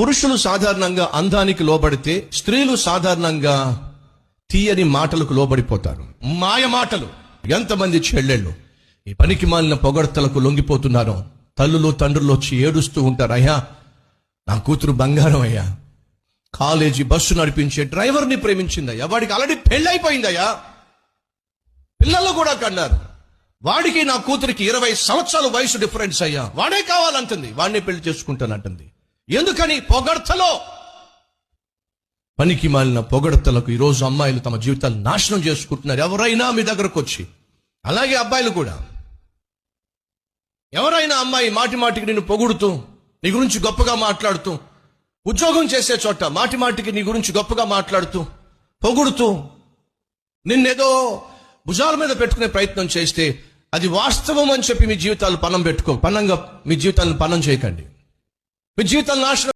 పురుషులు సాధారణంగా అందానికి లోబడితే స్త్రీలు సాధారణంగా తీయని మాటలకు లోబడిపోతారు. మాయ మాటలు. ఎంతమంది చెల్లెళ్ళు ఈ పనికి మాలిన పొగడ్తలకు లొంగిపోతున్నారో. తల్లులు తండ్రులు వచ్చి ఏడుస్తూ ఉంటారు, అయ్యా నా కూతురు బంగారం అయ్యా, కాలేజీ బస్సు నడిపించే డ్రైవర్ని ప్రేమించిందయ్యా, వాడికి ఆల్రెడీ పెళ్ళైపోయిందయ్యా, పిల్లలు కూడా కన్నారు, వాడికి నా కూతురికి 20 సంవత్సరాల వయసు డిఫరెన్స్ అయ్యా, వాడే కావాలంటుంది, వాడిని పెళ్లి చేసుకుంటానంటుంది. ఎందుకని? పొగడ్తలో. పనికి మాలిన పొగడ్తలకు ఈరోజు అమ్మాయిలు తమ జీవితాలు నాశనం చేసుకుంటున్నారు. ఎవరైనా మీ దగ్గరకు వచ్చి, అలాగే అబ్బాయిలు కూడా, ఎవరైనా అమ్మాయి మాటి మాటికి నిన్ను పొగుడుతూ నీ గురించి గొప్పగా మాట్లాడుతూ, ఉద్యోగం చేసే చోట మాటి మాటికి నీ గురించి గొప్పగా మాట్లాడుతూ పొగుడుతూ నిన్నేదో భుజాల మీద పెట్టుకునే ప్రయత్నం చేస్తే అది వాస్తవం అని చెప్పి మీ జీవితాలు పన్నం చేయకండి. మీ జీవితాలను నాశనం